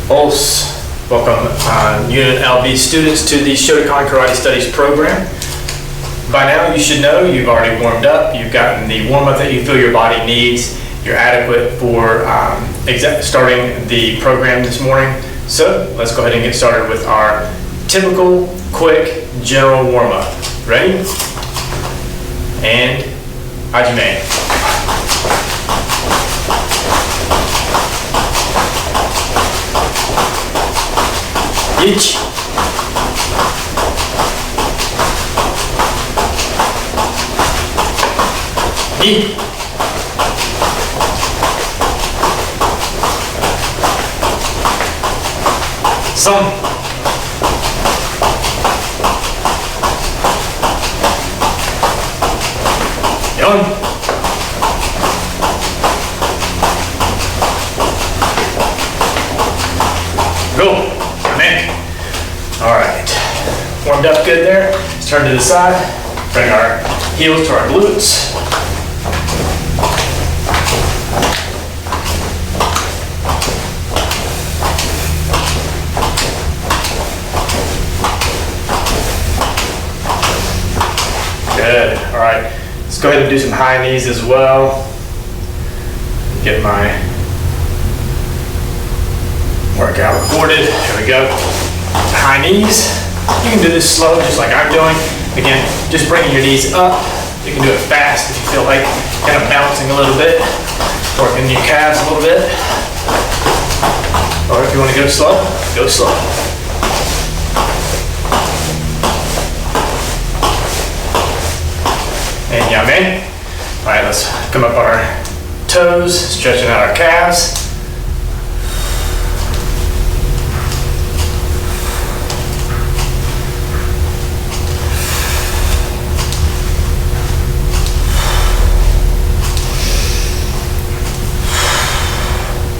Os. Welcome UNLV students to the Shotokan Karate Studies program. By now you should know you've already warmed up, you've gotten the warm-up that you feel your body needs, you're adequate for starting the program this morning. So let's go ahead and get started with our typical, quick, general warm-up. Ready? And Hajime. Ichi. Ni. San. Yon. Go. All right, warmed up good there. Let's turn to the side, bring our heels to our glutes. Good, all right. Let's go ahead and do some high knees as well. Get my workout recorded, here we go. High knees. You can do this slow, just like I'm doing. Again, just bringing your knees up. You can do it fast if you feel like kind of bouncing a little bit, working your calves a little bit. Or if you want to go slow, go slow. And yame. All right, let's come up on our toes, stretching out our calves.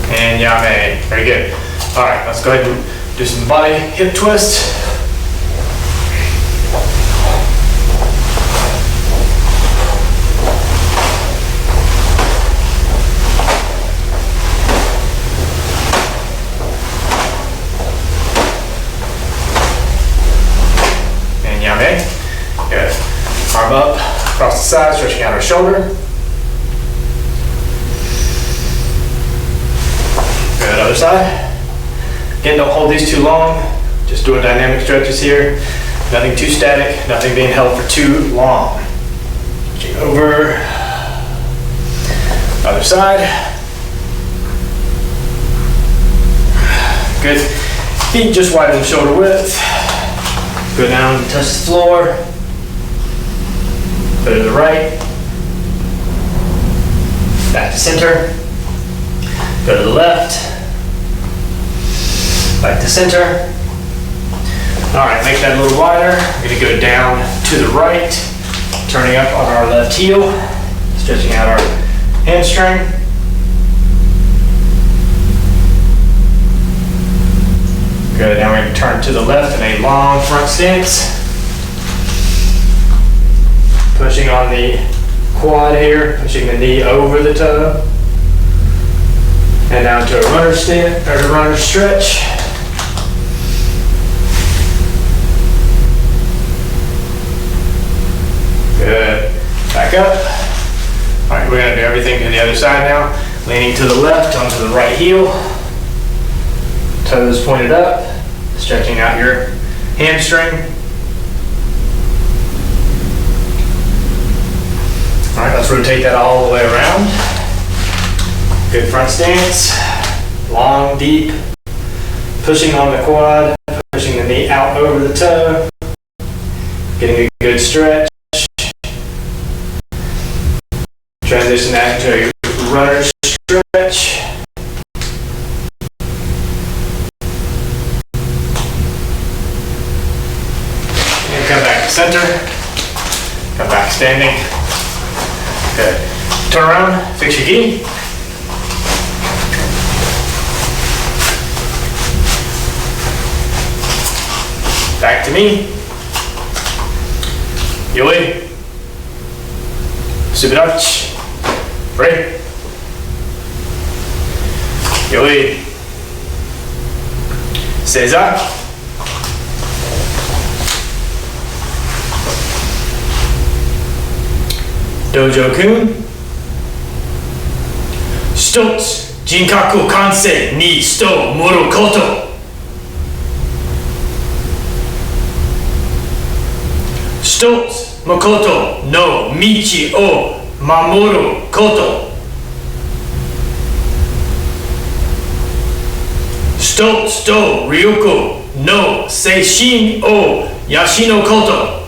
And yame. Very good. All right, let's go ahead and do some body hip twists. And yame. Good. Arm up, across the side, stretching out our shoulder. Good, other side. Again, don't hold these too long. Just doing dynamic stretches here. Nothing too static, nothing being held for too long. Switching over. Other side. Good. Feet just widen shoulder width. Go down, touch the floor. Go to the right. Back to center. Go to the left. Back to center. All right, make that a little wider. We're gonna go down to the right, turning up on our left heel, stretching out our hamstring. Good, now we're gonna turn to the left in a long front stance. Pushing on the quad here, pushing the knee over the toe. And down to a runner stand, or a runner stretch. Good. Back up. All right, we're gonna do everything to the other side now. Leaning to the left onto the right heel. Toes pointed up. Stretching out your hamstring. All right, let's rotate that all the way around. Good front stance, long, deep, pushing on the quad, pushing the knee out over the toe, getting a good stretch. Transition that into a runner stretch. And come back to center, come back standing. Good. Turn around, fix your gi. Back to me. Yoi. Subidachi. Break. Yoi. 正座。道場君。一つ人格完成に人を盛ること。一つ誠の道を守ること。一つと力の精神を養うこと。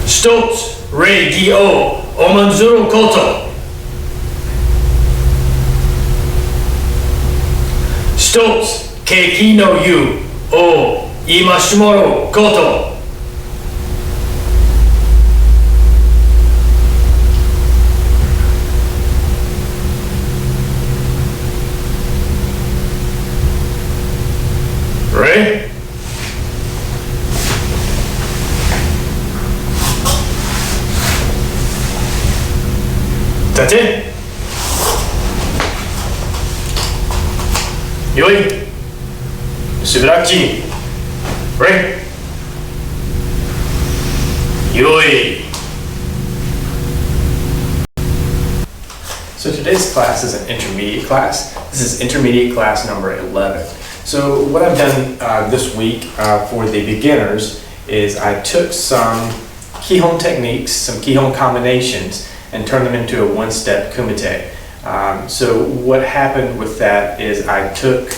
一つ礼儀を重んずること。一つ景気の湯を今しもること。Ready? That's it. よい。しばらくち。Ready? よい。So today's class is an intermediate class. This is intermediate class number 11. So what I've done this week for the beginners is I took some kihon techniques, some kihon combinations, and turned them into a one-step kumite. So what happened with that is I didn't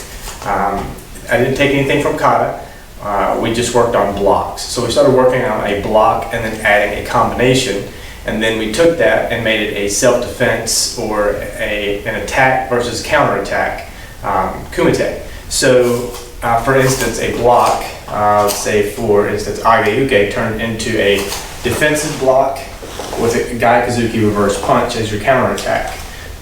take anything from kata. We just worked on blocks. So we started working on a block and then adding a combination. And then we took that and made it a self-defense or an attack versus counterattack kumite. So, for instance, a block, say for instance, Agayuke turned into a defensive block with a Gaikazuki reverse punch as your counterattack.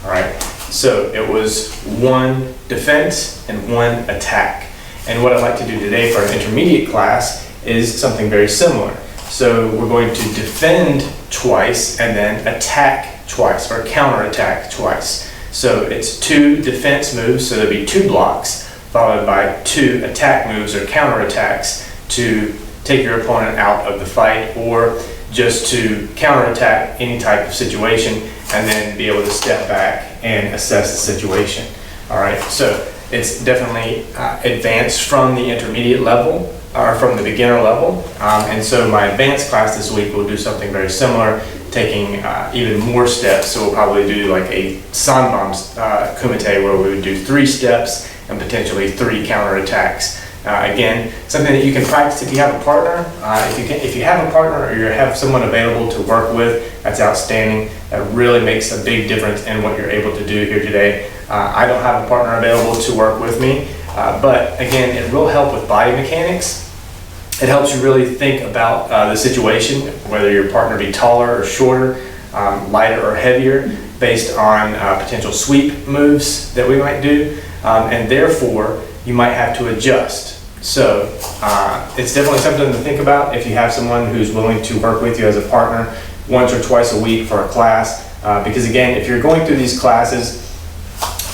Alright, so it was one defense and one attack. And what I'd like to do today for an intermediate class is something very similar. So we're going to defend twice and then attack twice, or counterattack twice. So it's two defense moves, so there'll be two blocks, followed by two attack moves or counterattacks to take your opponent out of the fight or just to counterattack any type of situation and then be able to step back and assess the situation. All right, so it's definitely advanced from the intermediate level or from the beginner level. And so my advanced class this week will do something very similar, taking even more steps. So we'll probably do like a sanban kumite where we would do 3 steps and potentially 3 counterattacks. Again, something that you can practice if you have a partner. If you have a partner or you have someone available to work with, that's outstanding. That really makes a big difference in what you're able to do here today. I don't have a partner available to work with me, but again, it will help with body mechanics. It helps you really think about the situation, whether your partner be taller or shorter, lighter or heavier, based on potential sweep moves that we might do, and therefore you might have to adjust. So it's definitely something to think about if you have someone who's willing to work with you as a partner once or twice a week for a class, because again, if you're going through these classes,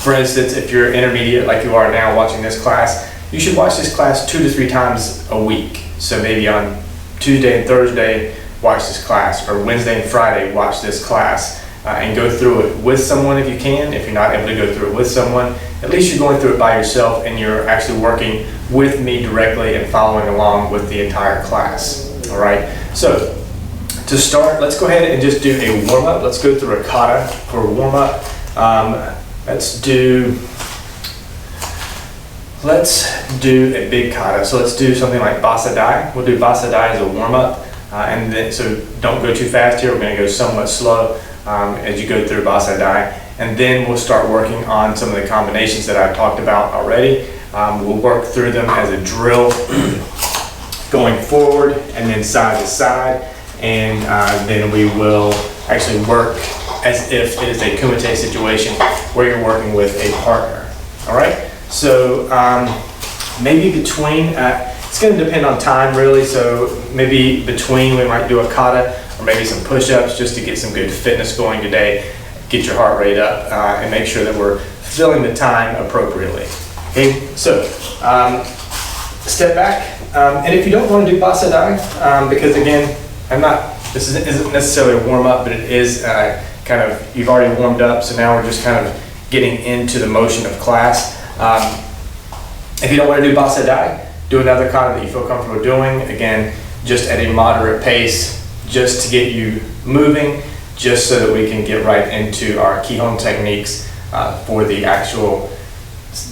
for instance, if you're intermediate like you are now watching this class, you should watch this class 2 to 3 times a week. So maybe on Tuesday and Thursday, watch this class, or Wednesday and Friday, watch this class, and go through it with someone if you can. If you're not able to go through it with someone, at least you're going through it by yourself and you're actually working with me directly and following along with the entire class. All right, so to start, let's go ahead and just do a warm-up. Let's go through a kata for a warm-up. Let's do a big kata. So let's do something like basa dai. We'll do basa dai as a warm-up, and then so don't go too fast here. We're going to go somewhat slow as you go through basa dai, and then we'll start working on some of the combinations that I've talked about already. We'll work through them as a drill, going forward and then side to side, and then we will actually work as if it is a kumite situation where you're working with a partner. All right. So maybe between, it's going to depend on time really, so maybe between we might do a kata or maybe some push-ups just to get some good fitness going today. get your heart rate up and make sure that we're filling the time appropriately. Okay, so step back, and if you don't want to do Basa Dai, because again, this isn't necessarily a warm up, but it is kind of, you've already warmed up, so now we're just kind of getting into the motion of class. If you don't want to do Basa Dai, do another kata that you feel comfortable doing, again, just at a moderate pace, just to get you moving, just so that we can get right into our Kihon techniques for the actual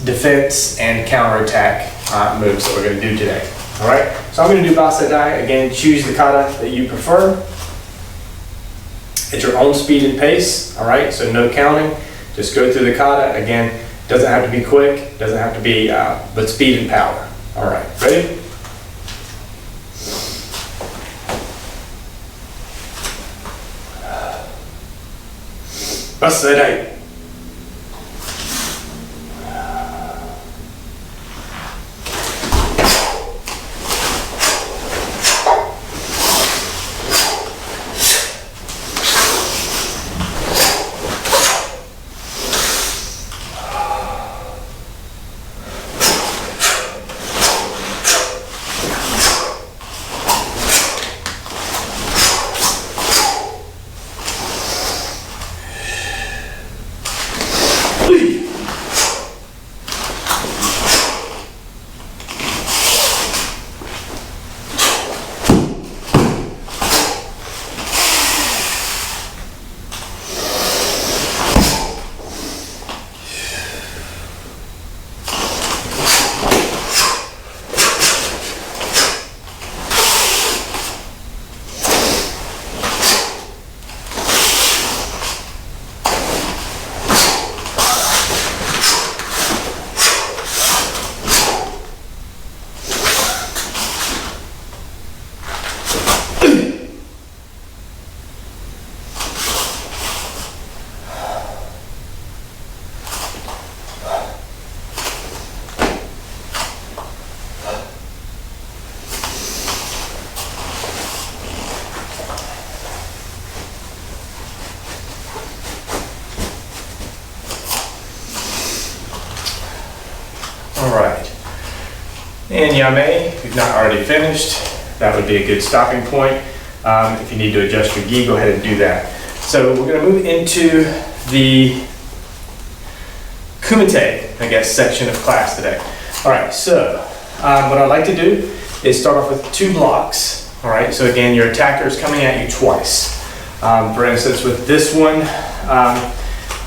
defense and counterattack moves that we're going to do today. All right, so I'm going to do Basa Dai. Again, choose the kata that you prefer at your own speed and pace. All right, so no counting, just go through the kata. Again, doesn't have to be quick, doesn't have to be, but speed and power. All right, ready? Basa Dai. All right, and Yame, if you've not already finished, that would be a good stopping point. If you need to adjust your gi, go ahead and do that. So we're going to move into the Kumite, I guess, section of class today. All right, so what I'd like to do is start off with 2 blocks. All right, so again, your attacker is coming at you twice. For instance, with this one,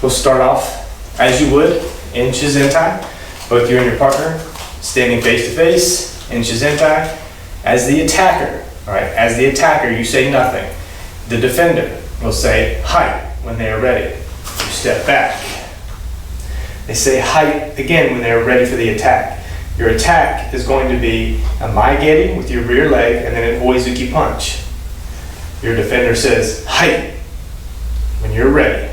we'll start off as you would in Shizentai. Both you and your partner standing face to face in Shizentai. As the attacker, all right, as the attacker, you say nothing. The defender will say "Hai" when they are ready. You step back. They say "Hai" again when they are ready for the attack. Your attack is going to be a Mai-geri with your rear leg and then an Oizuki punch. Your defender says "Hai" when you're ready.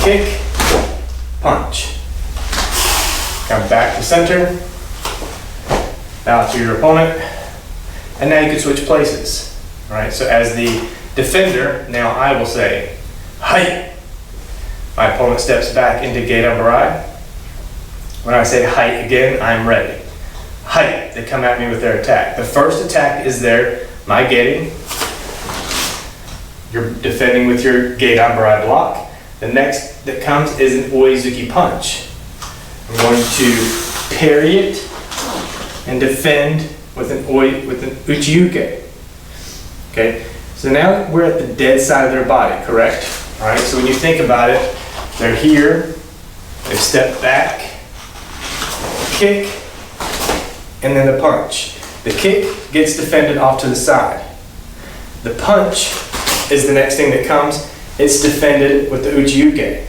Kick, punch. Come back to center, bow to your opponent, and now you can switch places. All right, so as the defender, now I will say, "Hai." My opponent steps back into Gedan Barai. When I say "Hai" again, I'm ready. "Hai," they come at me with their attack. The first attack is their Mai-geri. You're defending with your Gedan Barai block. The next that comes is an Oizuki punch. I'm going to parry it and defend with an uchiuke. Okay, so now we're at the dead side of their body, correct? All right, so when you think about it, they're here, they step back, kick, and then the punch. The kick gets defended off to the side. The punch is the next thing that comes. It's defended with the uchiuke,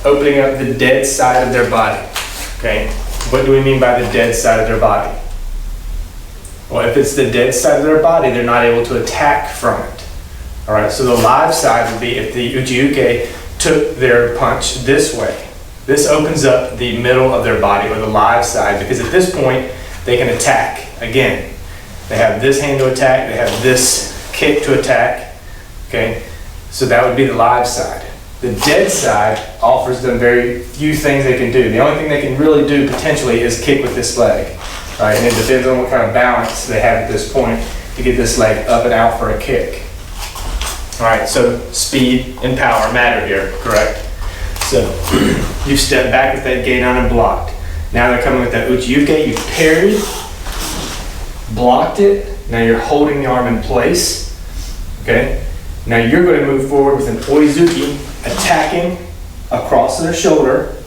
opening up the dead side of their body. Okay, what do we mean by the dead side of their body? Well, if it's the dead side of their body, they're not able to attack from it. All right, so the live side would be if the uchiuke took their punch this way. This opens up the middle of their body, or the live side, because at this point, they can attack again. They have this hand to attack, they have this kick to attack. Okay, so that would be the live side. The dead side offers them very few things they can do. The only thing they can really do potentially is kick with this leg, right? And it depends on what kind of balance they have at this point to get this leg up and out for a kick. All right, so speed and power matter here, correct? So you've stepped back with that gate on and blocked. Now they're coming with that uchi-uke, you parried, blocked it, now you're holding the arm in place, okay? Now you're going to move forward with an oizuki, attacking across their shoulder,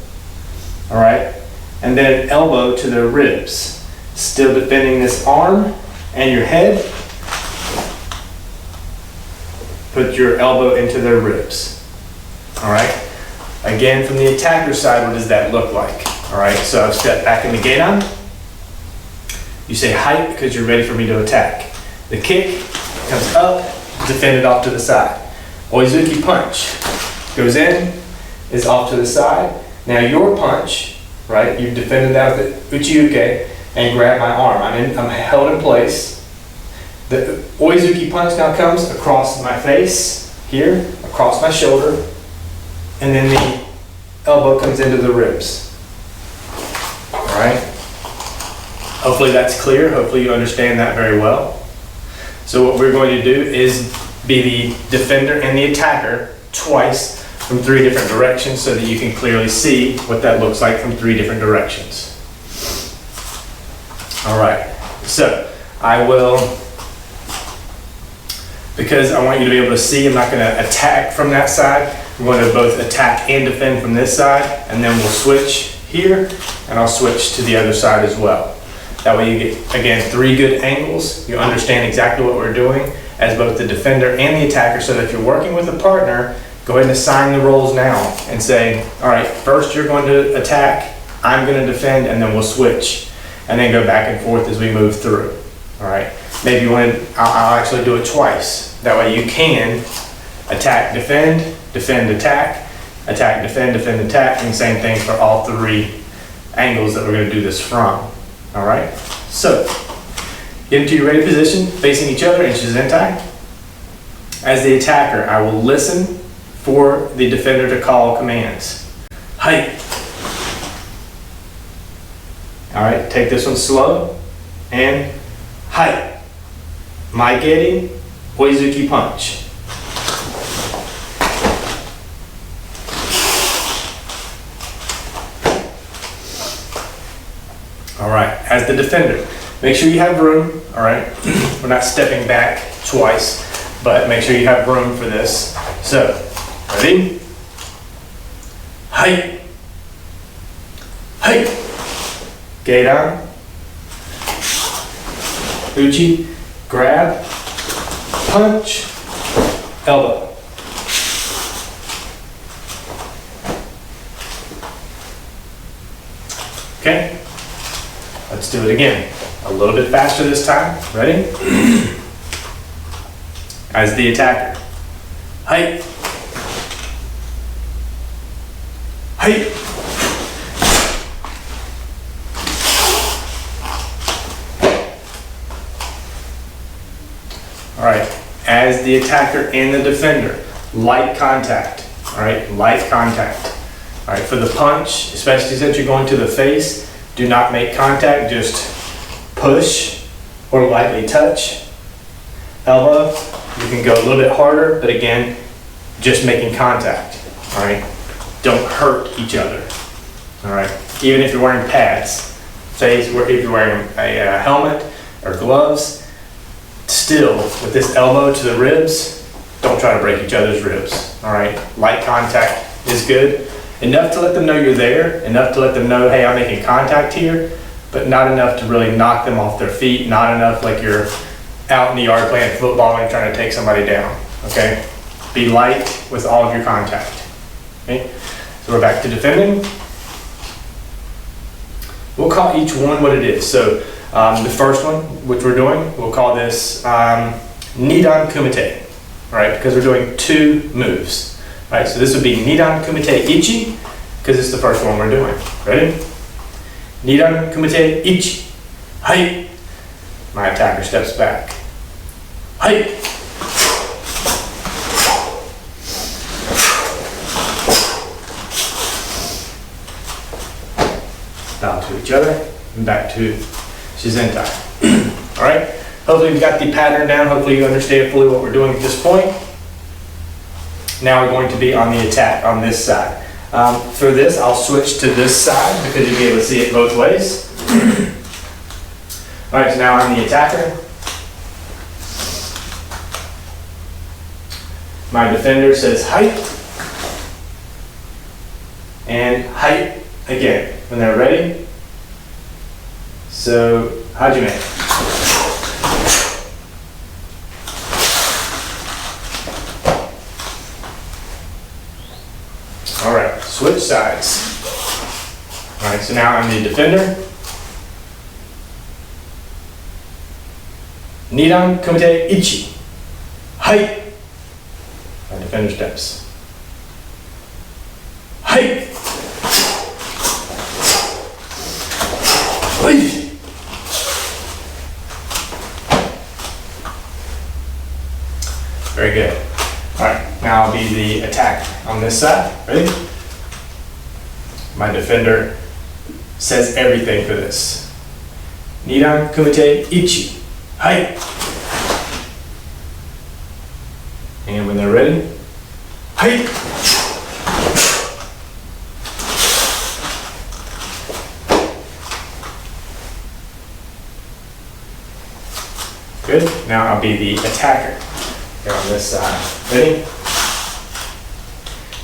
all right? And then elbow to their ribs. Still defending this arm and your head. Put your elbow into their ribs, all right? Again, from the attacker side, what does that look like? All right, so I've stepped back in the gate-on. You say height because you're ready for me to attack. The kick comes up, defended off to the side. Oizuki punch goes in, is off to the side. Now your punch, right? You've defended that with the uchi-uke and grab my arm. I'm held in place. The oizuki punch now comes across my face, here, across my shoulder, and then the elbow comes into the ribs. All right? Hopefully that's clear. Hopefully you understand that very well. So what we're going to do is be the defender and the attacker twice from 3 different directions so that you can clearly see what that looks like from 3 different directions. All right, so I will, because I want you to be able to see, I'm not going to attack from that side. We're going to both attack and defend from this side, and then we'll switch here, and I'll switch to the other side as well. That way you get, again, 3 good angles. You understand exactly what we're doing as both the defender and the attacker, so that if you're working with a partner, go ahead and assign the roles now and say, all right, first you're going to attack, I'm going to defend, and then we'll switch. And then go back and forth as we move through. All right, maybe you want to, I'll actually do it twice. That way you can attack, defend, defend, attack, attack, defend, defend, attack, and same thing for all 3 angles that we're going to do this from. All right, so get into your ready position, facing each other in Shizentai. As the attacker, I will listen for the defender to call commands. Height. All right, take this one slow, and height. My getting, oizuki punch. All right, as the defender, make sure you have room, all right? We're not stepping back twice, but make sure you have room for this. So, ready? Height. Height. Gate on. Uchi, grab, punch, elbow. Okay? Let's do it again. A little bit faster this time. Ready? As the attacker. Height. Height. All right, as the attacker and the defender, light contact, all right, light contact. All right, for the punch, especially since you're going to the face, do not make contact, just push or lightly touch. Elbow, you can go a little bit harder, but again, just making contact, all right? Don't hurt each other, all right? Even if you're wearing pads, say if you're wearing a helmet or gloves, still, with this elbow to the ribs, don't try to break each other's ribs, all right? Light contact is good. Enough to let them know you're there, enough to let them know, hey, I'm making contact here, but not enough to really knock them off their feet, not enough like you're out in the yard playing football and trying to take somebody down, okay? Be light with all of your contact, okay? So we're back to defending. We'll call each one what it is. So the first one, which we're doing, we'll call this Nidan Kumite, right? Because we're doing 2 moves, right? So this would be Nidan Kumite Ichi, because it's the first one we're doing. Ready? Nidan Kumite Ichi. Hai. My attacker steps back. Hai. to each other, and back to Shizentai. All right, hopefully you've got the pattern down. Hopefully you understand fully what we're doing at this point. Now we're going to be on the attack on this side. For this, I'll switch to this side because you'll be able to see it both ways. All right, so now I'm the attacker. My defender says height, and height again when they're ready. So, hajime. All right, switch sides. All right, so now I'm the defender. Nidan kumite ichi. Height. My defender steps. Height. Very good. All right, now I'll be the attacker on this side. Ready? My defender says everything for this. Nidan kumite ichi. Height. And when they're ready, height. Good. Now I'll be the attacker here on this side. Ready?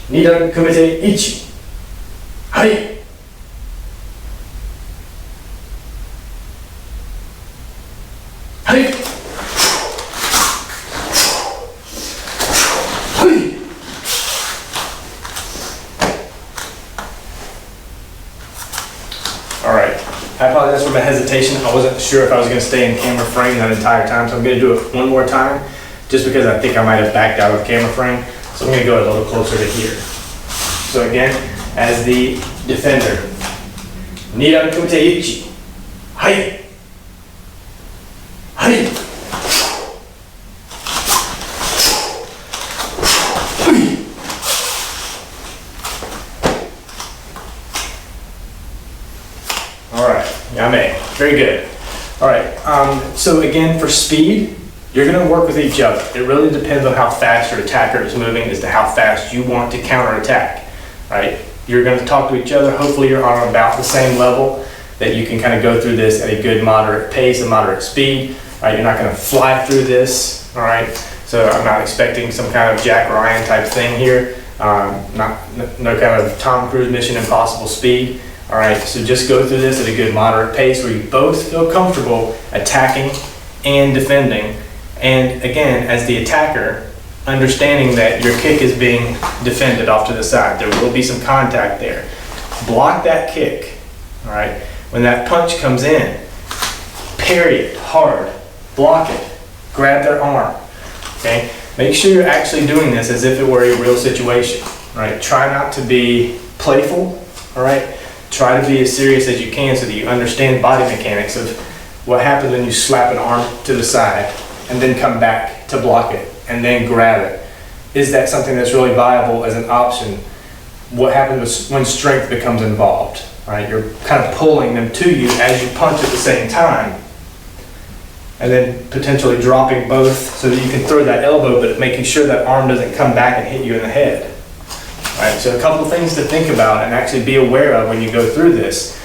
Nidan kumite ichi. Height. Height. All right, I apologize for my hesitation. I wasn't sure if I was going to stay in camera frame that entire time, so I'm going to do it one more time, just because I think I might have backed out of camera frame. So I'm going to go a little closer to here. So again, as the defender, Nidan kumite ichi. Height. Height. All right, yame. Very good. All right, so again, for speed, you're going to work with each other. It really depends on how fast your attacker is moving as to how fast you want to counterattack. Right? You're going to talk to each other. Hopefully you're on about the same level that you can kind of go through this at a good moderate pace and moderate speed. Right? You're not going to fly through this. All right? So I'm not expecting some kind of Jack Ryan type thing here. No kind of Tom Cruise Mission Impossible speed. All right, so just go through this at a good moderate pace where you both feel comfortable attacking and defending. And again, as the attacker, understanding that your kick is being defended off to the side. There will be some contact there. Block that kick. All right, when that punch comes in, parry it hard, block it, grab their arm. Okay, make sure you're actually doing this as if it were a real situation. All right, try not to be playful. All right. Try to be as serious as you can so that you understand body mechanics of what happens when you slap an arm to the side and then come back to block it and then grab it. Is that something that's really viable as an option? What happens when strength becomes involved? Right? You're kind of pulling them to you as you punch at the same time and then potentially dropping both so that you can throw that elbow, but making sure that arm doesn't come back and hit you in the head. Right, so a couple of things to think about and actually be aware of when you go through this.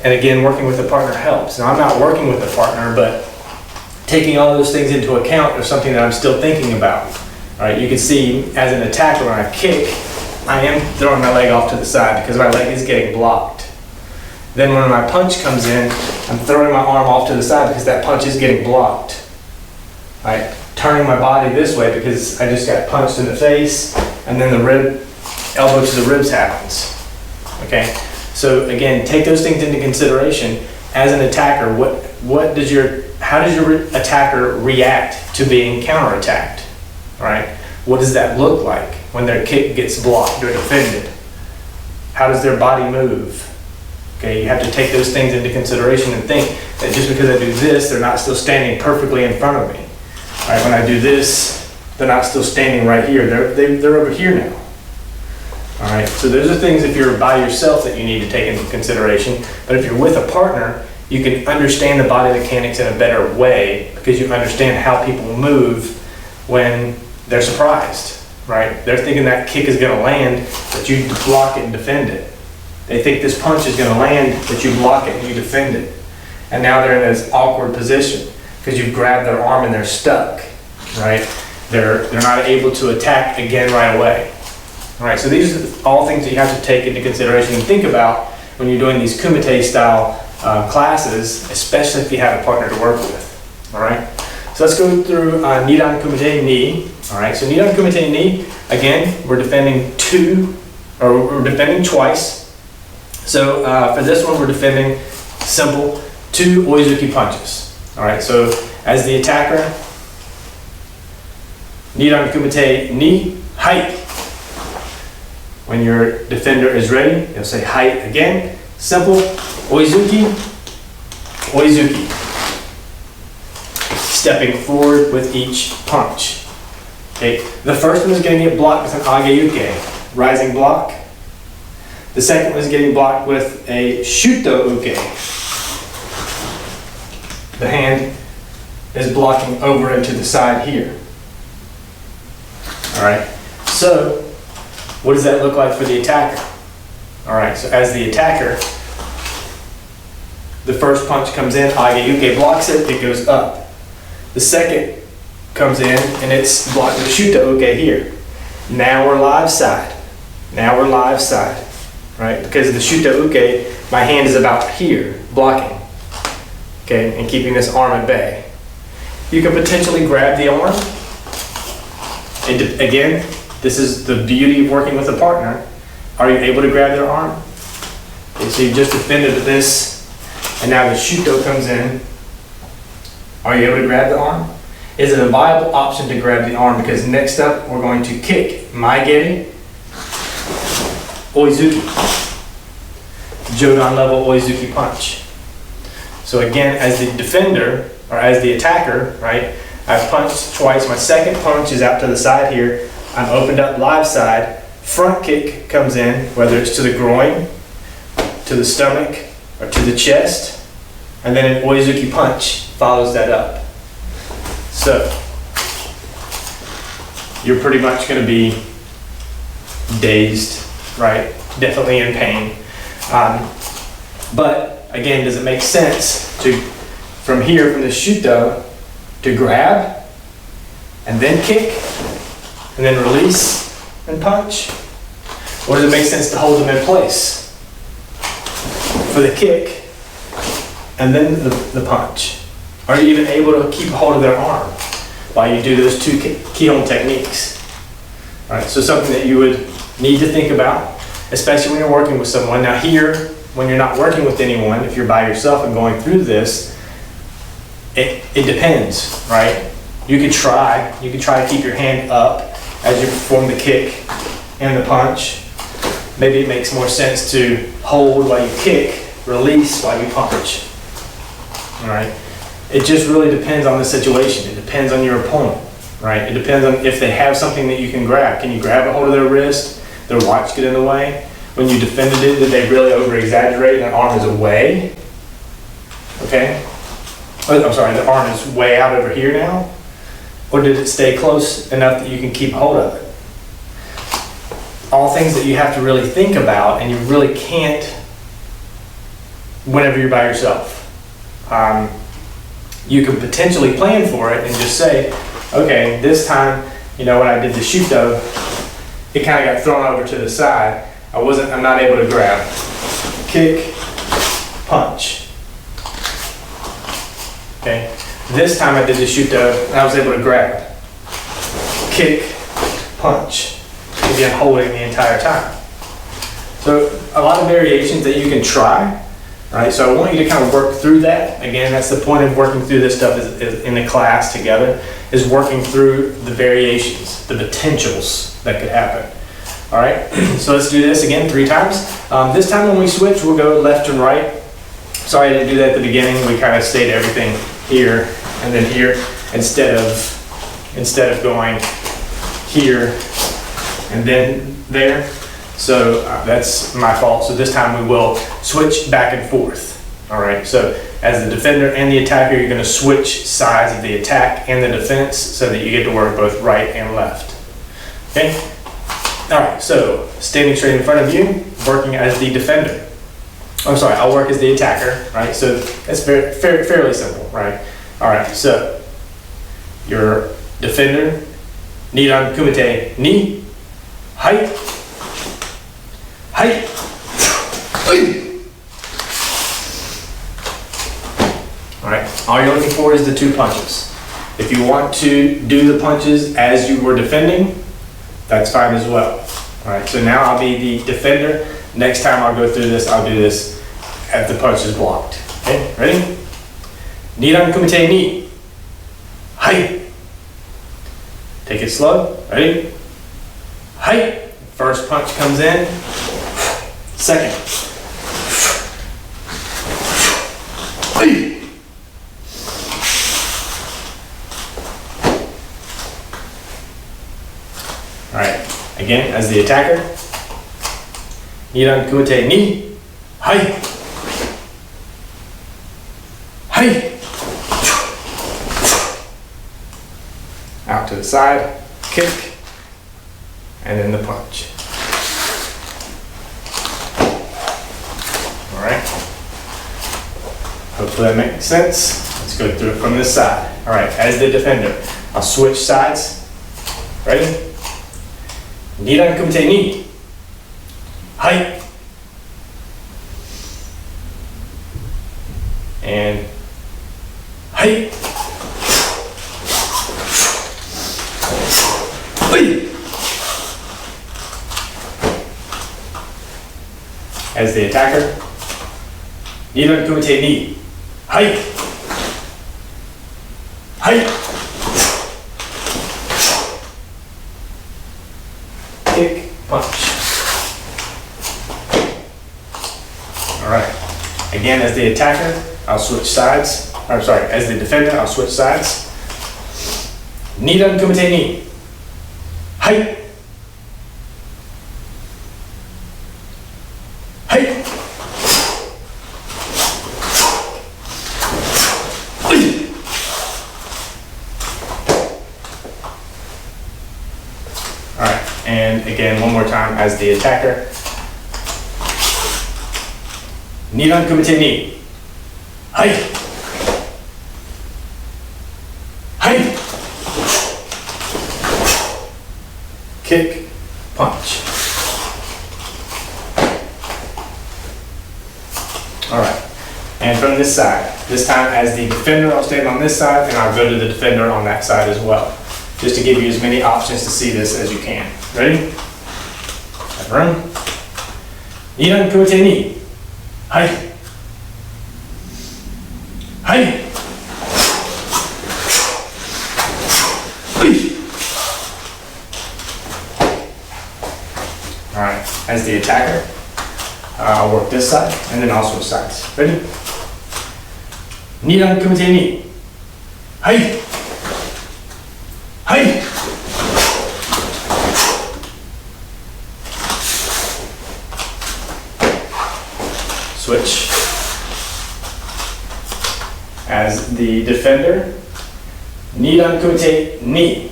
And again, working with a partner helps. Now, I'm not working with a partner, but taking all those things into account is something that I'm still thinking about. All right, you can see as an attacker when I kick, I am throwing my leg off to the side because my leg is getting blocked. Then when my punch comes in, I'm throwing my arm off to the side because that punch is getting blocked. All right, turning my body this way because I just got punched in the face, and then the elbow to the ribs happens. Okay, so again, take those things into consideration as an attacker. How does your attacker react to being counterattacked? All right, what does that look like when their kick gets blocked or defended? How does their body move? Okay, you have to take those things into consideration and think that just because I do this, they're not still standing perfectly in front of me. All right, when I do this, they're not still standing right here. They're over here now. All right, so those are things if you're by yourself that you need to take into consideration. But if you're with a partner, you can understand the body mechanics in a better way because you understand how people move when they're surprised, right? They're thinking that kick is gonna land, but you block it and defend it. They think this punch is gonna land, but you block it and you defend it. And now they're in this awkward position because you've grabbed their arm and they're stuck, right? They're not able to attack again right away. All right, so these are all things that you have to take into consideration and think about when you're doing these Kumite style classes, especially if you have a partner to work with. All right, so let's go through Nidan Kumite Ni. All right, so Nidan Kumite Ni, again, we're defending we're defending twice. So for this one, we're defending simple 2 Oizuki punches. All right, so as the attacker, Nidan Kumite Ni, Hai. When your defender is ready, you'll say Hai again. Simple, Oizuki, Oizuki. Stepping forward with each punch. Okay, the first one is going to get blocked with an Ageuke, rising block. The second one is getting blocked with a Shotokan. The hand is blocking over into the side here. All right, so what does that look like for the attacker? All right, so as the attacker, the first punch comes in, Ageuke blocks it, it goes up. The second comes in and it's blocked with Shotokan here. Now we're live side. Now we're live side, right? Because of the Shotokan, my hand is about here, blocking, okay, and keeping this arm at bay. You can potentially grab the arm. Again, this is the beauty of working with a partner. Are you able to grab their arm? Okay, so you just defended this, and now the Shuto comes in. Are you able to grab the arm? Is it a viable option to grab the arm? Because next up, we're going to kick Maigeri, Oizuki, Jodan level Oizuki punch. So again, as the defender, or as the attacker, right, I've punched twice. My second punch is out to the side here. I'm opened up live side. Front kick comes in, whether it's to the groin, to the stomach, or to the chest. And then an Oizuki punch follows that up. So, you're pretty much going to be dazed, right? Definitely in pain. But, again, does it make sense to, from here, from the Shuto, to grab, and then kick, and then release, and punch? Or does it make sense to hold them in place for the kick, and then the punch? Are you even able to keep a hold of their arm while you do those two kihon techniques? All right, so something that you would need to think about, especially when you're working with someone. Now here, when you're not working with anyone, if you're by yourself and going through this, it depends, right? You could try to keep your hand up as you perform the kick and the punch. Maybe it makes more sense to hold while you kick, release while you punch. All right. It just really depends on the situation. It depends on your opponent, right? It depends on if they have something that you can grab. Can you grab a hold of their wrist? Their watch get in the way? When you defended it, did they really over-exaggerate and their arm is away? Okay? I'm sorry, the arm is way out over here now? Or did it stay close enough that you can keep hold of it? All things that you have to really think about, and you really can't whenever you're by yourself. You can potentially plan for it and just say, okay, this time, you know, when I did the Shuto, it kind of got thrown over to the side. I'm not able to grab. Kick, punch. Okay, this time I did the Shuto and I was able to grab. Kick, punch. Again, holding the entire time. So a lot of variations that you can try. Right, so I want you to kind of work through that. Again, that's the point of working through this stuff is in the class together, is working through the variations, the potentials that could happen. All right, so let's do this again 3 times. This time when we switch, we'll go left and right. Sorry I didn't do that at the beginning. We kind of stayed everything here and then here instead of going here and then there. So that's my fault. So this time we will switch back and forth. All right, so as the defender and the attacker, you're gonna switch sides of the attack and the defense so that you get to work both right and left. Okay? All right, so standing straight in front of you, working as the defender. I'm sorry, I'll work as the attacker, right? So that's fairly simple, right? All right, so your defender, Nidan Kumite Ni, Hai, Hai, All right, all you're looking for is the 2 punches. If you want to do the punches as you were defending, that's fine as well. All right, so now I'll be the defender. Next time I'll go through this, I'll do this at the punch is blocked. Okay, ready? Nidan Kumite Ni. Hai. Take it slow. Ready? Hai. First punch comes in. Second. Hai. All right, again, as the attacker, Nidan Kumite Ni, Hai, Hai, out to the side, kick, and then the punch. All right, hopefully that makes sense. Let's go through it from this side. All right, as the defender, I'll switch sides. Ready? Nidan Kumite Ni. Hai. And Hai. Hai. As the attacker, Nidan Kumite Ni. Hai. Hai. Kick, punch. All right. Again, as the attacker, I'll switch sides. I'm sorry, as the defender, I'll switch sides. Nidan Kumite Ni. Hai. Hai. All right. And again, one more time as the attacker. Nidan Kumite Ni. Hai. Hai. Kick, punch. All right. And from this side, this time as the defender, I'll stand on this side and I'll go to the defender on that side as well. Just to give you as many options to see this as you can. Ready? Have room. Nidan Kumite Ni. Hai. Hai. All right, as the attacker, I'll work this side and then also sides. Ready? Nidan Kumite Ni. Hai. Hai. Switch. As the defender, Nidan Kumite Ni.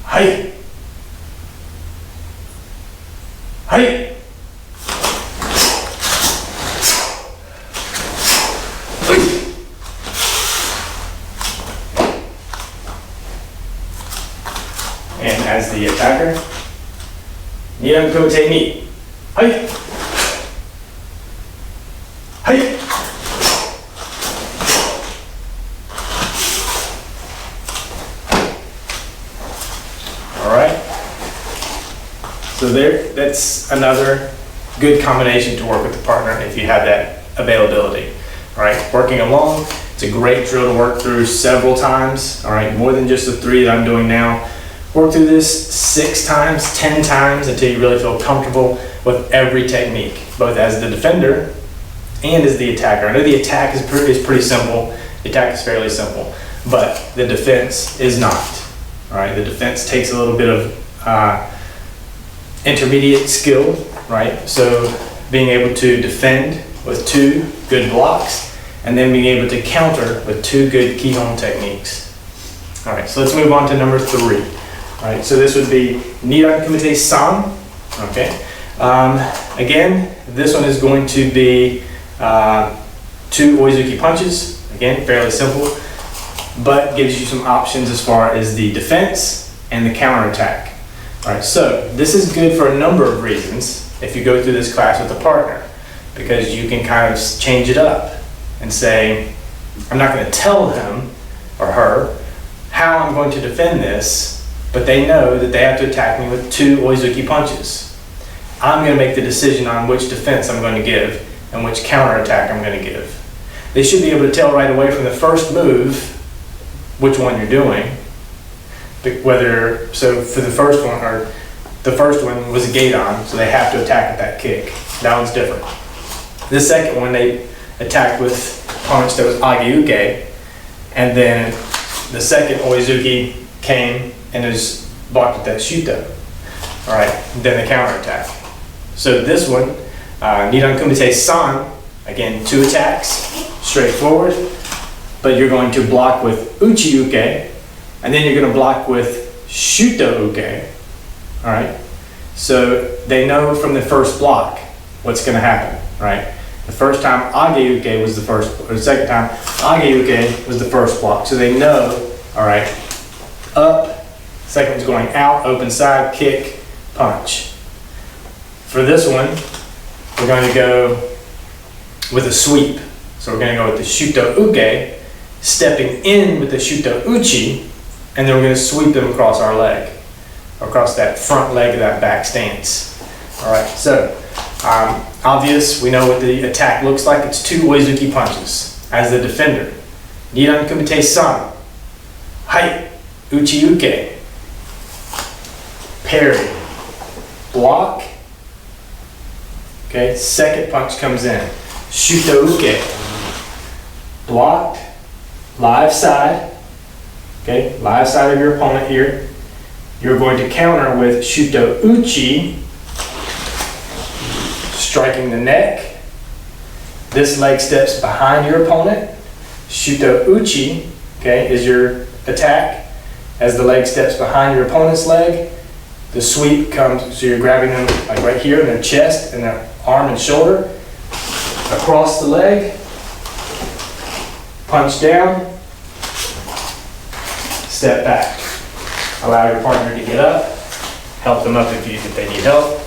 Hai. Hai. And as the attacker, Nidan Kumite Ni. Hai. Hai. All right. So that's another good combination to work with the partner if you have that availability. All right, working along, it's a great drill to work through several times. All right, more than just the 3 that I'm doing now. Work through this 6 times, 10 times until you really feel comfortable with every technique, both as the defender and as the attacker. I know the attack is pretty simple. The attack is fairly simple, but the defense is not. All right, the defense takes a little bit of intermediate skill, right? So being able to defend with 2 good blocks, and then being able to counter with 2 good kihon techniques. All right, so let's move on to number 3. All right, so this would be Nidan Kumite San. Okay. Again, this one is going to be 2 Oizuki punches. Again, fairly simple, but gives you some options as far as the defense and the counter attack. All right, so this is good for a number of reasons if you go through this class with a partner, because you can kind of change it up and say, I'm not going to tell him or her how I'm going to defend this, but they know that they have to attack me with 2 Oizuki punches. I'm going to make the decision on which defense I'm going to give and which counter attack I'm going to give. They should be able to tell right away from the first move which one you're doing. So for the first one, or the first one was a gate on, so they have to attack with that kick. That one's different. The second one, they attacked with a punch that was Ageuke, and then the second Oizuki came and is blocked with that Shuto. All right, then the counter attack. So this one, Nidan Kumite San, again, 2 attacks, straightforward, but you're going to block with Uchi Uke, and then you're going to block with Shuto Uke. All right, so they know from the first block what's going to happen, right? The first time Ageuke was the first, or the second time Ageuke was the first block, so they know, all right, up, second one's going out, open side, kick, punch. For this one, we're going to go with a sweep. So we're going to go with the Shuto Uke, stepping in with the Shuto Uchi, and then we're going to sweep them across our leg, across that front leg of that back stance. All right, so obvious, we know what the attack looks like. It's 2 Oizuki punches. As the defender, Nidan Kumite San, Hai, Uchi Uke, parry, block. Okay, second punch comes in, Shuto Uke, blocked, live side. Okay, live side of your opponent here. You're going to counter with Shuto Uchi, striking the neck. This leg steps behind your opponent. Shuto Uchi, okay, is your attack. As the leg steps behind your opponent's leg, the sweep comes, so you're grabbing them like right here in their chest and their arm and shoulder, across the leg, punch down, step back. Allow your partner to get up, help them up if they need help,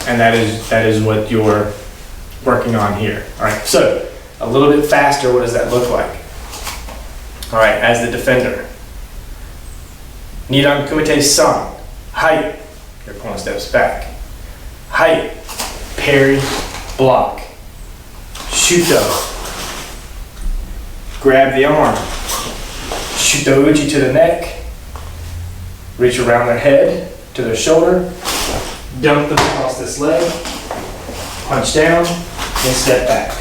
and that is what you're working on here. All right, so a little bit faster, what does that look like? All right, as the defender, Nidan Kumite San, Hai, your opponent steps back, Hai, parry, block, Shuto, grab the arm, Shuto Uchi to the neck, reach around their head to their shoulder, dump them across this leg, punch down, then step back.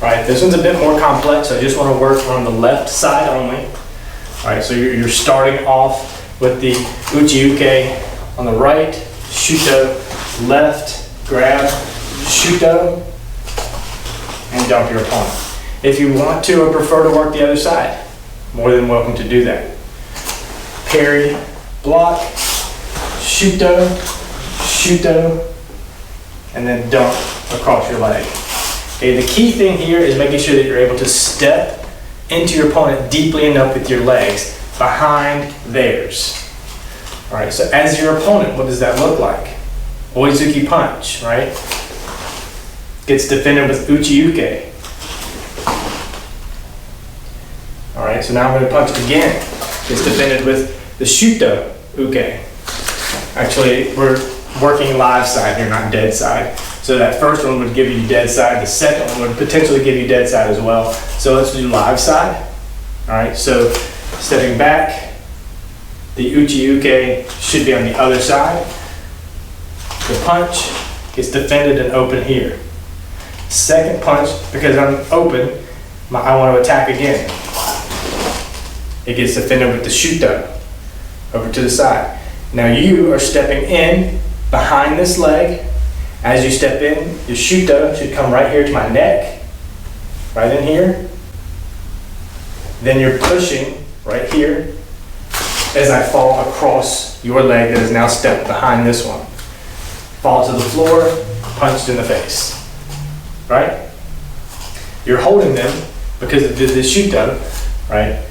All right, this one's a bit more complex, so I just want to work on the left side only. All right, so you're starting off with the Uchi Uke on the right, Shuto left, grab, Shuto, and dump your opponent. If you want to or prefer to work the other side, more than welcome to do that. Parry, block, Shuto, Shuto, and then dump across your leg. Okay, the key thing here is making sure that you're able to step into your opponent deeply enough with your legs behind theirs. All right, so as your opponent, what does that look like? Oizuki punch, right? Gets defended with Uchi Uke. All right, so now I'm going to punch again. Gets defended with the Shuto Uke. Actually, we're working live side here, not dead side. So that first one would give you dead side. The second one would potentially give you dead side as well. So let's do live side. All right, so stepping back, the Uchi Uke should be on the other side. The punch gets defended and open here. Second punch, because I'm open, I want to attack again. It gets defended with the Shuto over to the side. Now you are stepping in behind this leg. As you step in, your shuto should come right here to my neck, right in here. Then you're pushing right here as I fall across your leg that is now stepped behind this one. Fall to the floor, punched in the face, right? You're holding them because of the shuto, right?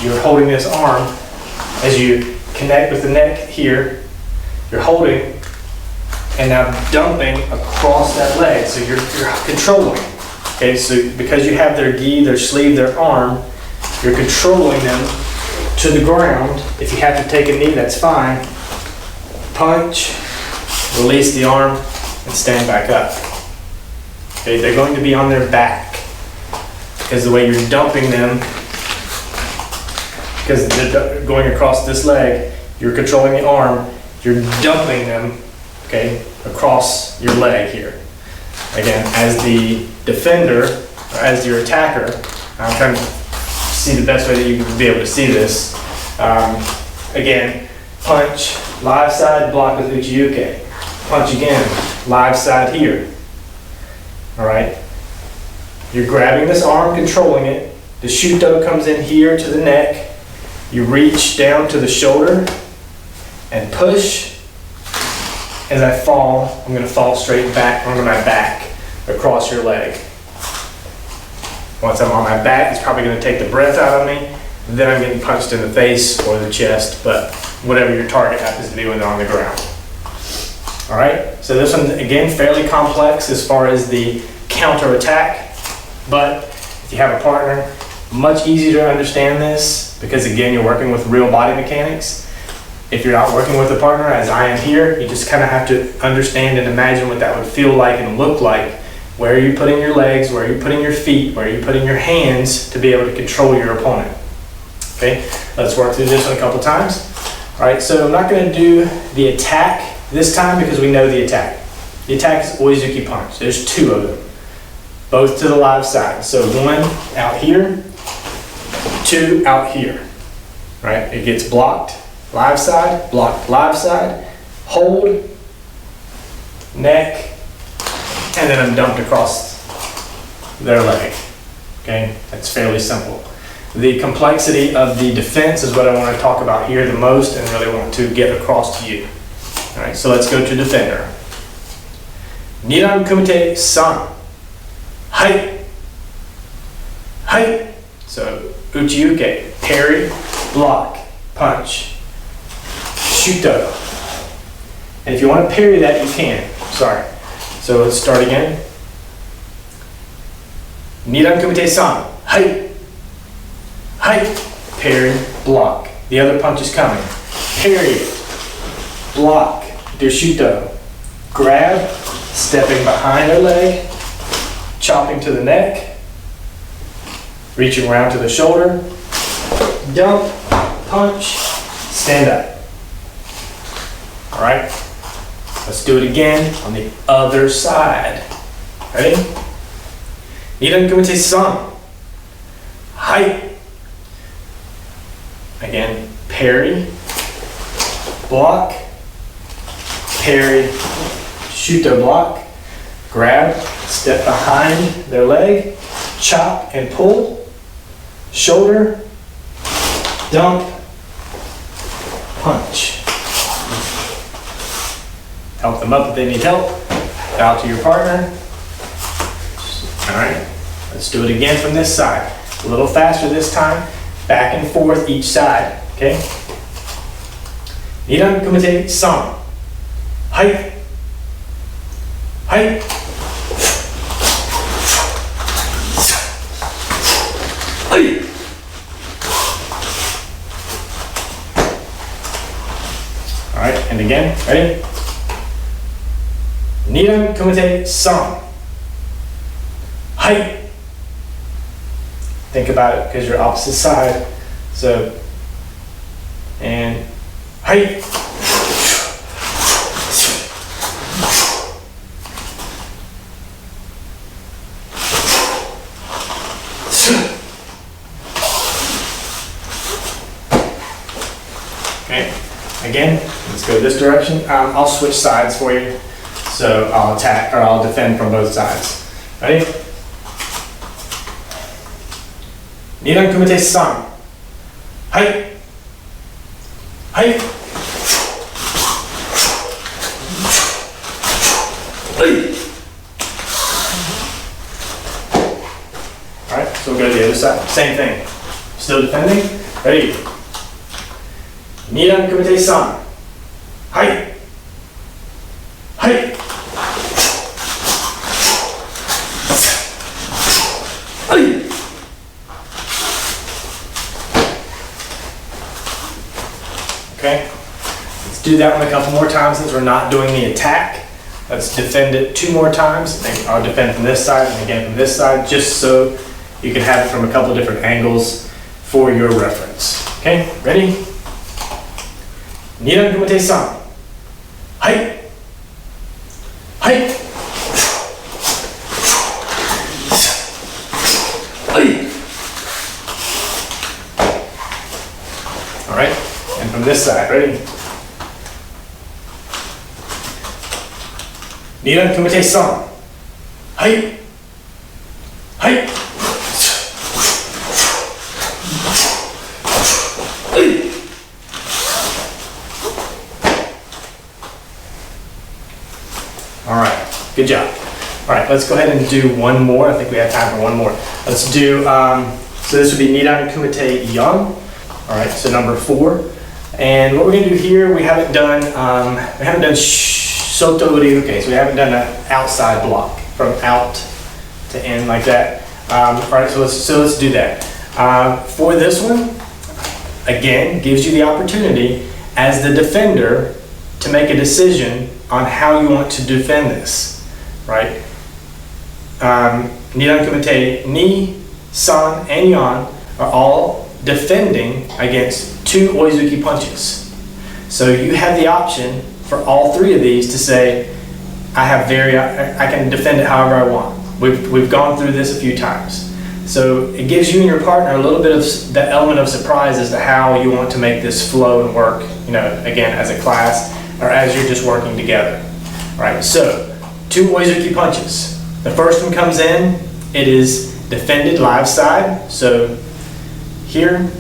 You're holding this arm as you connect with the neck here. You're holding and now dumping across that leg. So you're controlling. Okay, so because you have their gi, their sleeve, their arm, you're controlling them to the ground. If you have to take a knee, that's fine. Punch, release the arm, and stand back up. Okay, they're going to be on their back because the way you're dumping them, because they're going across this leg, you're controlling the arm, you're dumping them, okay, across your leg here. Again, as the defender, or as your attacker, I'm trying to see the best way that you can be able to see this. Again, punch, live side, block with uchi-uke. Punch again, live side here. All right? You're grabbing this arm, controlling it. The shuto comes in here to the neck. You reach down to the shoulder and push. As I fall, I'm going to fall straight back onto my back across your leg. Once I'm on my back, it's probably going to take the breath out of me. Then I'm getting punched in the face or the chest, but whatever your target happens to be when they're on the ground. All right, so this one's again fairly complex as far as the counter attack, but if you have a partner, much easier to understand this because again, you're working with real body mechanics. If you're not working with a partner, as I am here, you just kind of have to understand and imagine what that would feel like and look like. Where are you putting your legs? Where are you putting your feet? Where are you putting your hands to be able to control your opponent? Okay, let's work through this one a couple times. All right, so I'm not going to do the attack this time because we know the attack. The attack is Oizuki punch. There's two of them, both to the live side. So one out here, two out here. Right, it gets blocked, live side, blocked, live side, hold, neck, and then I'm dumped across their leg. Okay, that's fairly simple. The complexity of the defense is what I want to talk about here the most and really want to get across to you. All right, so let's go to defender. Niran Kumite San. Hai. Hai. So uchi-uke, parry, block, punch, shuto. And if you want to parry that, you can. Sorry. So let's start again. Niran Kumite San. Hai. Hai. Parry, block. The other punch is coming. Parry, block, do shuto. Grab, stepping behind their leg, chopping to the neck, reaching around to the shoulder, dump, punch, stand up. All right, let's do it again on the other side. Ready? Niran Kumite San. Hai. Again, parry, block, parry, shuto block, grab, step behind their leg, chop and pull, shoulder, dump, punch. Help them up if they need help. Bow to your partner. All right, let's do it again from this side. A little faster this time. Back and forth each side, okay? Niran Kumite San. Hai. Hai. Hai. All right, and again, ready? Niran Kumite San. Hai. Think about it because you're opposite side. So, and height. Okay, Again, let's go this direction. I'll switch sides for you. So I'll attack, or I'll defend from both sides. Ready? Nidan Kumite San. Hai. Hai. Hai. Alright, so we'll go to the other side. Same thing. Still defending. Ready? Nidan Kumite San. Hai. Hai. Hai. Okay, let's do that one a couple more times since we're not doing the attack. Let's defend it 2 more times. And I'll defend from this side and again from this side, just so you can have it from a couple different angles for your reference. Okay, ready? Nidan Kumite San. Hai. Hai. Hai. All right, and from this side, ready? Nidan Kumite San. Hai. Hai. Hai. All right, good job. All right, let's go ahead and do one more. I think we have time for one more. Let's do, so this would be Nidan Kumite Yan. All right, so number 4. And what we're gonna do here, we haven't done Soto Ryuke, so we haven't done an outside block from out to in like that. All right, so let's do that. For this one, again, gives you the opportunity as the defender to make a decision on how you want to defend this, right? Nidan Kumite Ni, San, and Yan are all defending against 2 Oizuki punches. So you have the option for all 3 of these to say, I can defend it however I want. We've gone through this a few times. So it gives you and your partner a little bit of that element of surprise as to how you want to make this flow and work, you know, again, as a class or as you're just working together. All right, so 2 Oizuki punches. The first one comes in, it is defended live side. So here,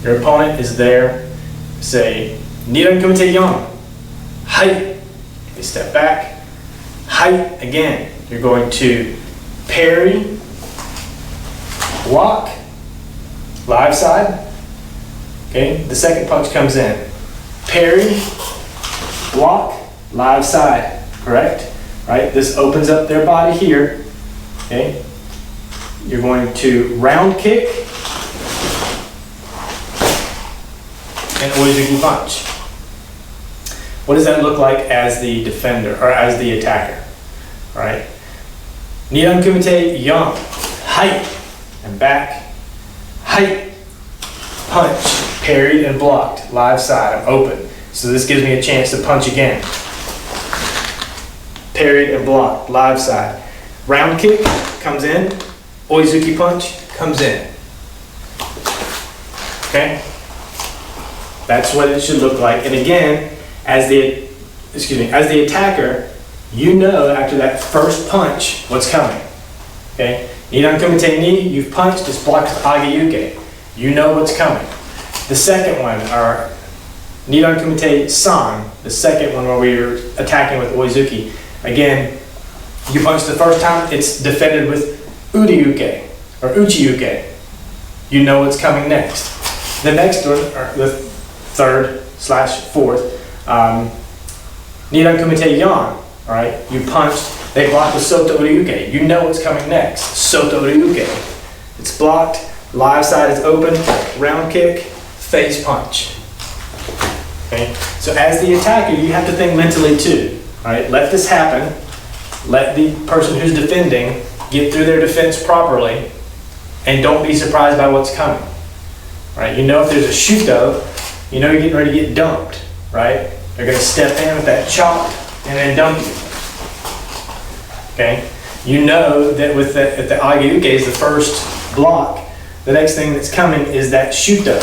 your opponent is there, say, Nidan Kumite Yan. Hai. You step back. Hai. Again, you're going to parry, block, live side. Okay, the second punch comes in. Parry, block, live side. Correct? Right? This opens up their body here. Okay? You're going to round kick and Oizuki punch. What does that look like as the defender or as the attacker? All right. Nidan Kumite Yan. Hai. And back. Hai. Punch. Parried and blocked. Live side. I'm open. So this gives me a chance to punch again. Parried and blocked. Live side. Round kick comes in. Oizuki punch comes in. Okay? That's what it should look like. And again, as the attacker, you know after that first punch what's coming. Okay? Nidan Kumite Ni, you've punched, it's blocked with Agayuke. You know what's coming. The second one, or Nidan Kumite San, the second one where we're attacking with Oizuki. Again, you punch the first time, it's defended with Uriuke or Uchiyuke. You know what's coming next. The next one, or the 3rd/4th, Nidan Kumite Yan, all right? You punched, they blocked with Soto Ryuke. You know what's coming next. Soto Ryuke. It's blocked, live side is open, round kick, face punch. Okay? So as the attacker, you have to think mentally too. All right? Let this happen. Let the person who's defending get through their defense properly, and don't be surprised by what's coming. All right? You know if there's a shuto, you know you're getting ready to get dumped, right? They're going to step in with that chop and then dump you. Okay? You know that with if the Agayuke is the first block, the next thing that's coming is that shuto.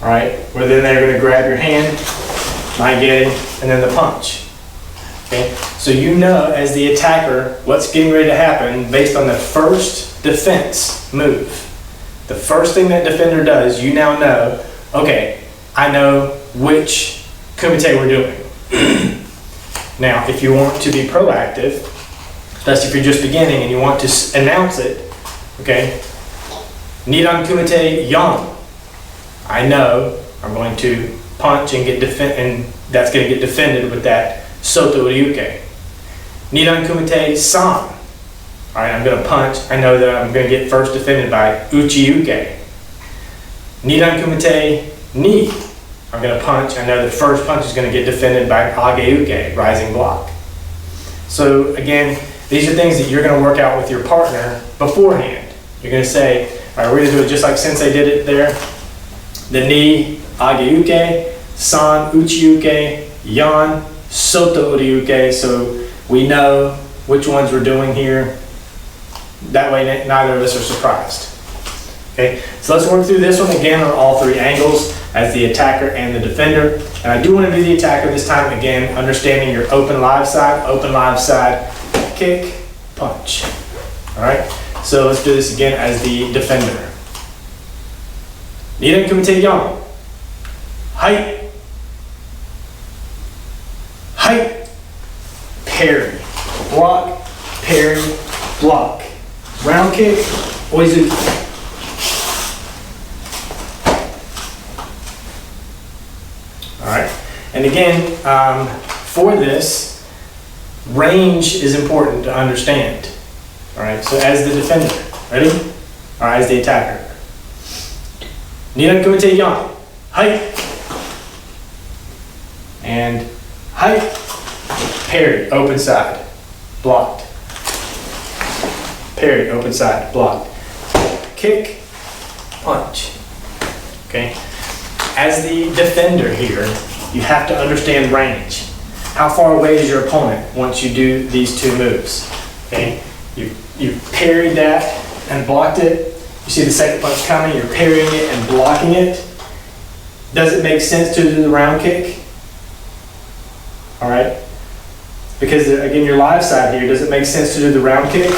All right, where then they're gonna grab your hand, my getting, and then the punch. Okay, so you know as the attacker what's getting ready to happen based on the first defense move. The first thing that defender does, you now know, okay, I know which kumite we're doing. Now, if you want to be proactive, especially if you're just beginning and you want to announce it, okay, Nidan Kumite Yang. I know I'm going to punch and and that's going to get defended with that Soto Ryuke. Nidan Kumite San. All right, I'm going to punch. I know that I'm going to get first defended by Uchi Uke. Nidan Kumite Ni. I'm going to punch. I know the first punch is going to get defended by Age Uke, rising block. So again, these are things that you're going to work out with your partner beforehand. You're going to say, all right, we're going to do it just like Sensei did it there. The Ni, Age Uke, San, Uchi Uke, Yan, Soto Ryuke, so we know which ones we're doing here. That way neither of us are surprised. Okay, so let's work through this one again on all three angles as the attacker and the defender. And I do want to do the attacker this time again, understanding your open live side, kick, punch. All right, so let's do this again as the defender. Nidan Kumite Yang. Hai. Hai. Parry. Block, parry, block. Round kick, oizuki. All right, and again, for this, range is important to understand. All right, so as the defender, ready? Or as the attacker. Nidan Kumite Yang. Hai. And hai. Parry, open side, blocked. Parry, open side, blocked. Kick, punch. Okay. As the defender here, you have to understand range. How far away is your opponent once you do these two moves? Okay. You parried that and blocked it. You see the second punch coming, you're parrying it and blocking it. Does it make sense to do the round kick? All right. Because again, your live side here, does it make sense to do the round kick?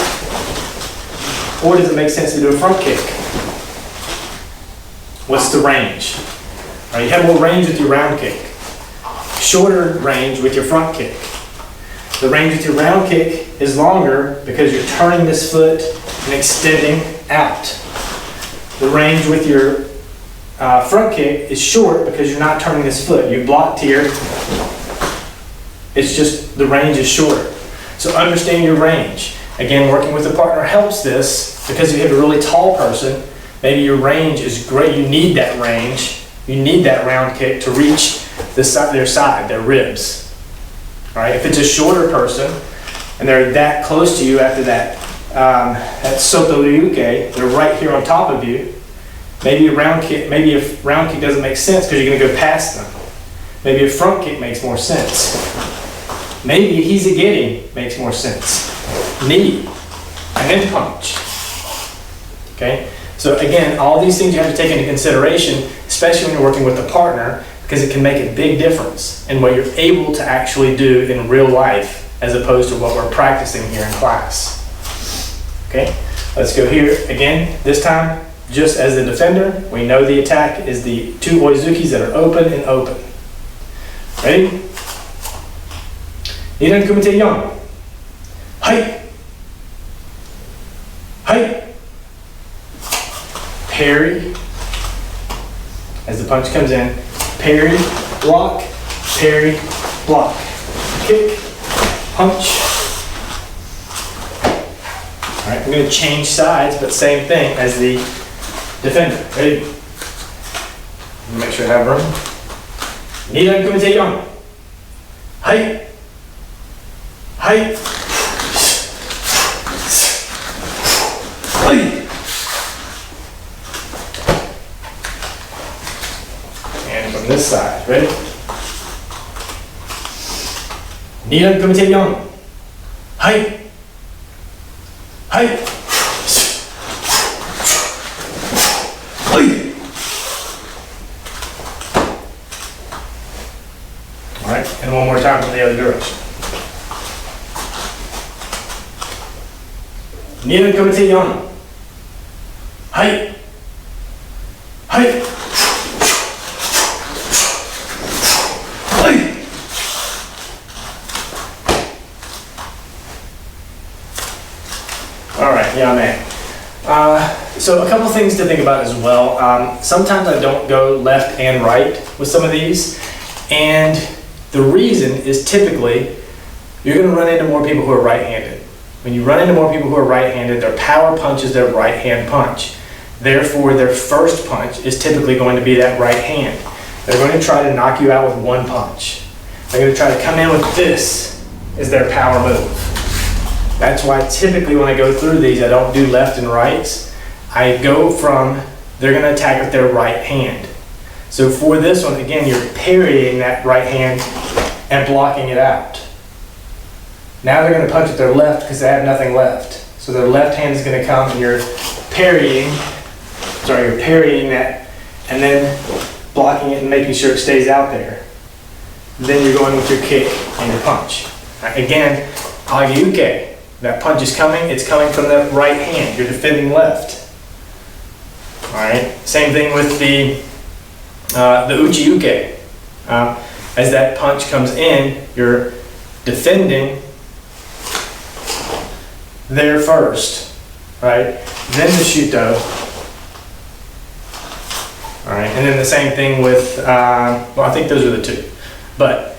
Or does it make sense to do a front kick? What's the range? All right, you have more range with your round kick. Shorter range with your front kick. The range with your round kick is longer because you're turning this foot and extending out. The range with your front kick is short because you're not turning this foot. You blocked here. It's just the range is shorter. So understand your range. Again, working with a partner helps this because if you have a really tall person, maybe your range is great. You need that range. You need that round kick to reach their side, their ribs. All right. If it's a shorter person and they're that close to you after that Soto Ryuke, they're right here on top of you. Maybe a round kick doesn't make sense because you're going to go past them. Maybe a front kick makes more sense. Maybe Hizagiri makes more sense. Knee, and then punch. Okay? So again, all these things you have to take into consideration, especially when you're working with a partner, because it can make a big difference in what you're able to actually do in real life as opposed to what we're practicing here in class. Okay? Let's go here again. This time, just as the defender, we know the attack is the two oizukis that are open and open. Ready? Nidan Kumite Yang. Hai. Hai. Parry. As the punch comes in, parry, block, parry, block. Kick, punch. All right, I'm going to change sides, but same thing as the defender. Ready? Make sure I have room. Nidan Kumite Yang. Hai. Hai. Hai. And from this side, ready? Nidan Kumite Yang. Hai. Hai. Hai. right, and one more time from the other direction. Niran Kumite Yano. Hai. Hai. Hai. All right, yeah, man. So a couple things to think about as well. Sometimes I don't go left and right with some of these, and the reason is typically you're going to run into more people who are right-handed. When you run into more people who are right-handed, their power punch is their right hand punch. Therefore, their first punch is typically going to be that right hand. They're going to try to knock you out with one punch. They're going to try to come in with this as their power move. That's why typically when I go through these, I don't do left and rights. I go from, they're going to attack with their right hand. So for this one, again, you're parrying that right hand and blocking it out. Now they're going to punch with their left because they have nothing left. So their left hand is going to come and you're parrying that and then blocking it and making sure it stays out there. Then you're going with your kick and your punch. Again, Agi-uke. That punch is coming, it's coming from the right hand. You're defending left. All right, same thing with the uchi-uke. As that punch comes in, you're defending there first, right? Then the shuto. All right, and then the same thing with, well, I think those are the two. But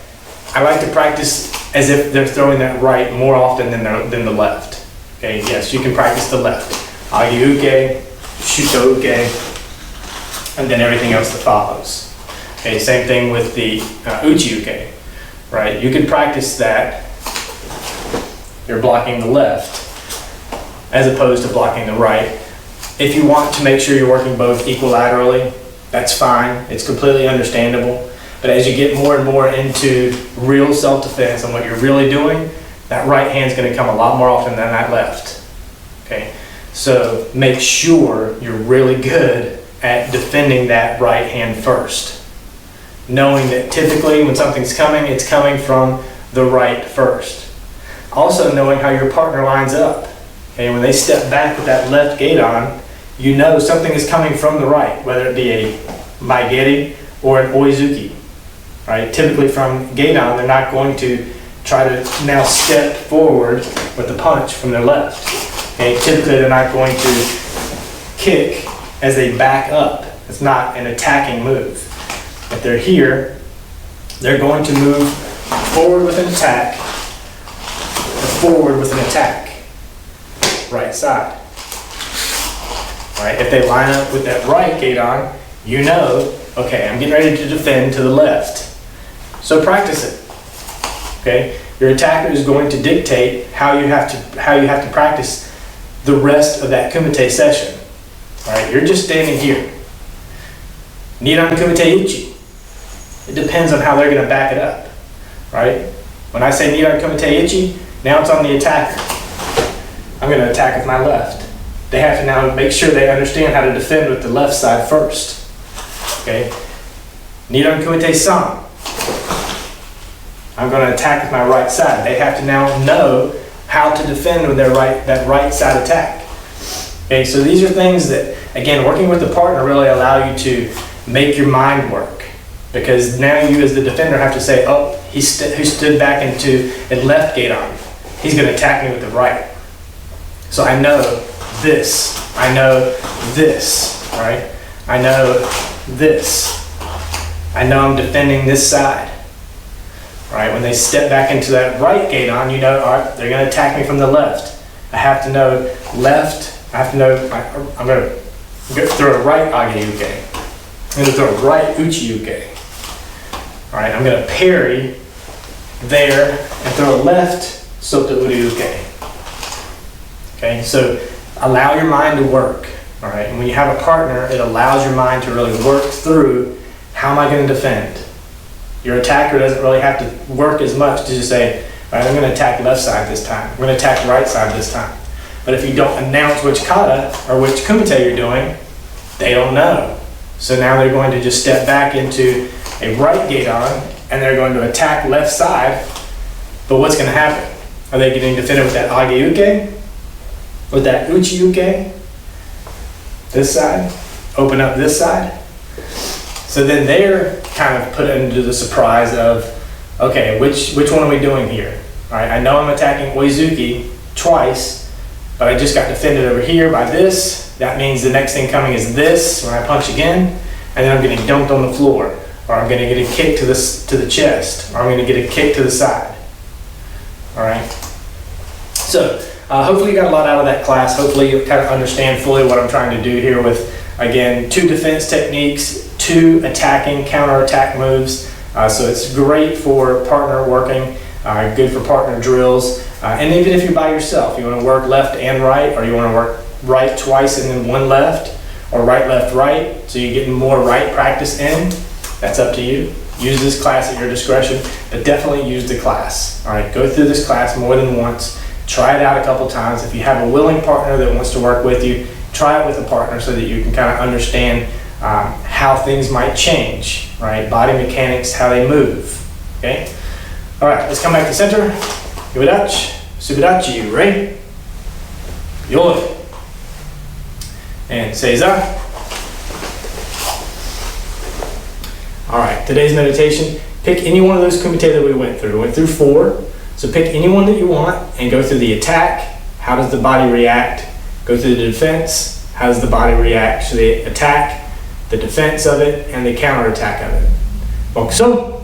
I like to practice as if they're throwing that right more often than the left. Okay, yes, you can practice the left. Agi-uke, Shotokan, and then everything else that follows. Okay, same thing with the uchi-uke, right? You can practice that. You're blocking the left as opposed to blocking the right. If you want to make sure you're working both equilaterally, that's fine. It's completely understandable. But as you get more and more into real self-defense and what you're really doing, that right hand's going to come a lot more often than that left. Okay, so make sure you're really good at defending that right hand first, knowing that typically when something's coming, it's coming from the right first. Also knowing how your partner lines up. Okay, when they step back with that left gate on, you know something is coming from the right, whether it be a maigeri or an oizuki. Right? Typically from gate on, they're not going to try to now step forward with the punch from their left. Okay? Typically they're not going to kick as they back up. It's not an attacking move. If they're here, they're going to move forward with an attack or forward with an attack. Right side. Right? If they line up with that right gate on, you know, okay, I'm getting ready to defend to the left. So practice it. Okay? Your attacker is going to dictate how you have to practice the rest of that kumite session. All right? You're just standing here. Niran Kumite Uchi. It depends on how they're going to back it up. Right? When I say Niran Kumite Uchi, now it's on the attacker. I'm going to attack with my left. They have to now make sure they understand how to defend with the left side first. Okay? Niran Kumite San. I'm going to attack with my right side. They have to now know how to defend with that right side attack. Okay, so these are things that, again, working with the partner really allow you to make your mind work. Because now you as the defender have to say, oh, he stood back into a left gate on. He's going to attack me with the right. So I know this. I know this, right? I know this. I know I'm defending this side. Right? When they step back into that right gate on, you know, all right, they're going to attack me from the left. I have to know left. I have to know, I'm going to throw a right agi-uke. I'm going to throw a right uchi-uke. All right, I'm going to parry there and throw a left soto-uri-uke. Okay, so allow your mind to work. All right, and when you have a partner, it allows your mind to really work through, how am I going to defend? Your attacker doesn't really have to work as much to just say, all right, I'm going to attack left side this time. I'm going to attack right side this time. But if you don't announce which kata or which kumite you're doing, they don't know. So now they're going to just step back into a right gate on, and they're going to attack left side, but what's going to happen? Are they getting defended with that age-uke? With that uchi-uke? This side? Open up this side? So then they're kind of put into the surprise of, okay, which one are we doing here? All right, I know I'm attacking oizuki twice, but I just got defended over here by this. That means the next thing coming is this when I punch again, and then I'm getting dumped on the floor, or I'm going to get a kick to the chest, or I'm going to get a kick to the side. All right. So hopefully you got a lot out of that class. Hopefully you kind of understand fully what I'm trying to do here with, again, 2 defense techniques, 2 attacking counter-attack moves. So it's great for partner working, good for partner drills. And even if you're by yourself, you want to work left and right, or you want to work right twice and then 1 left, or right, left, right, so you're getting more right practice in, that's up to you. Use this class at your discretion, but definitely use the class. All right, go through this class more than once. Try it out a couple times. If you have a willing partner that wants to work with you, try it with a partner so that you can kind of understand how things might change, right? Body mechanics, how they move, okay? All right, let's come back to center. Iwadachi, Subidachi, right? Yoi. And Seiza. All right, today's meditation, pick any one of those kumite that we went through. We went through 4, so pick any one that you want and go through the attack. How does the body react? Go through the defense. How does the body react to the attack, the defense of it, and the counterattack of it? Bokuso.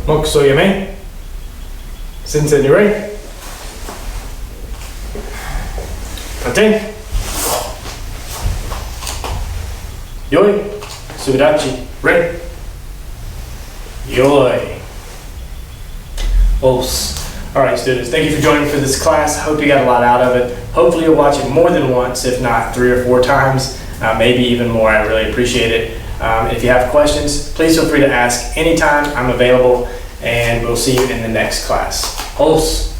Mokuso yame. Sensei ni rei. Tate. Yoi. Subidachi. Rei. Yoi. Os. All right, students, thank you for joining for this class. Hope you got a lot out of it. Hopefully you'll watch it more than once, if not 3 or 4 times, maybe even more. I really appreciate it. If you have questions, please feel free to ask anytime. I'm available, and we'll see you in the next class. Os.